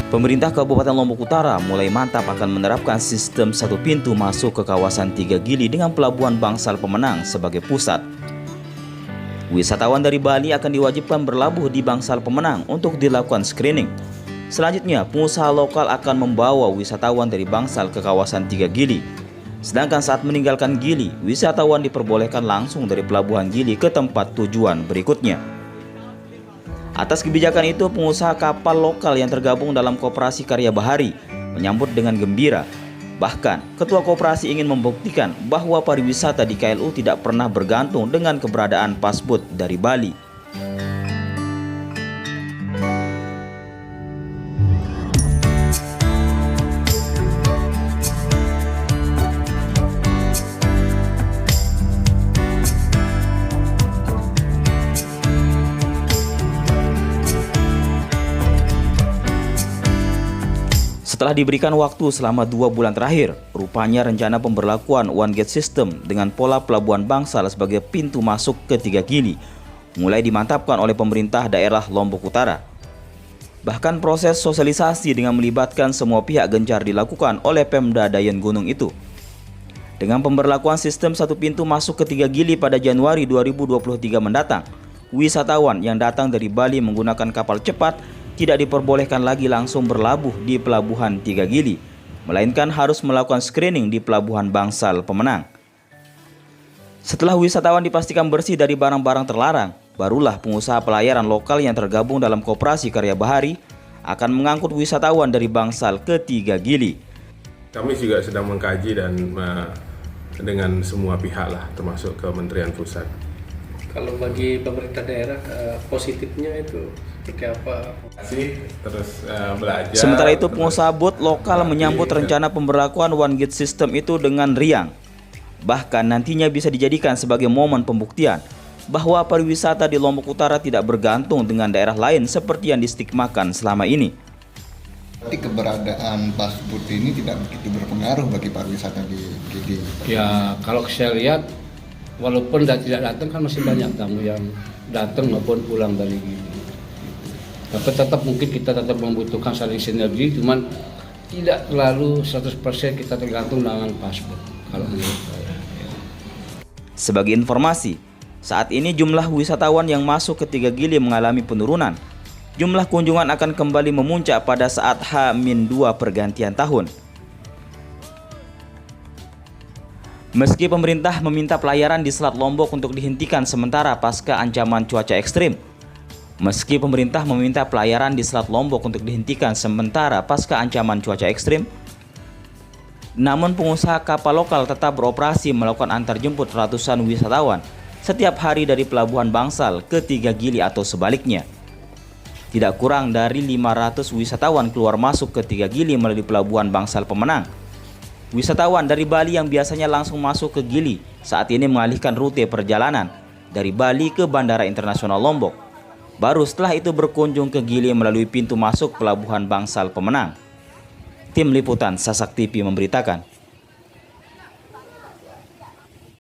Pemerintah Kabupaten Lombok Utara mulai mantap akan menerapkan sistem satu pintu masuk ke kawasan Tiga Gili dengan Pelabuhan Bangsal Pemenang sebagai pusat. Wisatawan dari Bali akan diwajibkan berlabuh di Bangsal Pemenang untuk dilakukan screening. Selanjutnya, pengusaha lokal akan membawa wisatawan dari Bangsal ke kawasan Tiga Gili. Sedangkan saat meninggalkan Gili, wisatawan diperbolehkan langsung dari Pelabuhan Gili ke tempat tujuan berikutnya. Atas kebijakan itu, pengusaha kapal lokal yang tergabung dalam Koperasi Karya Bahari menyambut dengan gembira. Bahkan, Ketua Koperasi ingin membuktikan bahwa pariwisata di KLU tidak pernah bergantung dengan keberadaan pasbut dari Bali. Setelah diberikan waktu selama 2 bulan terakhir, rupanya rencana pemberlakuan One Gate System dengan pola Pelabuhan Bangsal sebagai pintu masuk ke Tiga Gili mulai dimantapkan oleh pemerintah daerah Lombok Utara. Bahkan proses sosialisasi dengan melibatkan semua pihak gencar dilakukan oleh Pemda Dayan Gunung itu. Dengan pemberlakuan sistem satu pintu masuk ke Tiga Gili pada Januari 2023 mendatang, wisatawan yang datang dari Bali menggunakan kapal cepat tidak diperbolehkan lagi langsung berlabuh di Pelabuhan Tiga Gili, melainkan harus melakukan screening di Pelabuhan Bangsal Pemenang. Setelah wisatawan dipastikan bersih dari barang-barang terlarang, barulah pengusaha pelayaran lokal yang tergabung dalam Koperasi Karya Bahari akan mengangkut wisatawan dari Bangsal ke Tiga Gili. Kami juga sedang mengkaji dan dengan semua pihak lah, termasuk Kementerian Pusat. Kalau bagi pemerintah daerah, positifnya itu seperti apa? Terus belajar. Sementara itu, pengusaha bot lokal menyambut rencana pemberlakuan One Gate System itu dengan riang. Bahkan nantinya bisa dijadikan sebagai momen pembuktian bahwa pariwisata di Lombok Utara tidak bergantung dengan daerah lain seperti yang distigmakan selama ini. Berarti keberadaan pasbut ini tidak begitu berpengaruh bagi pariwisata di Gili? Ya, kalau saya lihat, walaupun tidak datang kan masih banyak tamu yang datang maupun pulang dari Gili. Tapi tetap mungkin kita tetap membutuhkan saling sinergi, cuman tidak terlalu 100% kita tergantung dengan pasbut. Kalau menurut saya. Sebagai informasi, saat ini jumlah wisatawan yang masuk ke Tiga Gili mengalami penurunan. Jumlah kunjungan akan kembali memuncak pada saat H-2 pergantian tahun. Meski pemerintah meminta pelayaran di Selat Lombok untuk dihentikan sementara pasca ancaman cuaca ekstrim. Namun pengusaha kapal lokal tetap beroperasi melakukan antarjemput ratusan wisatawan setiap hari dari Pelabuhan Bangsal ke Tiga Gili atau sebaliknya. Tidak kurang dari 500 wisatawan keluar masuk ke Tiga Gili melalui Pelabuhan Bangsal Pemenang. Wisatawan dari Bali yang biasanya langsung masuk ke Gili saat ini mengalihkan rute perjalanan dari Bali ke Bandara Internasional Lombok. Baru setelah itu berkunjung ke Gili melalui pintu masuk Pelabuhan Bangsal Pemenang. Tim Liputan Sasak TV memberitakan.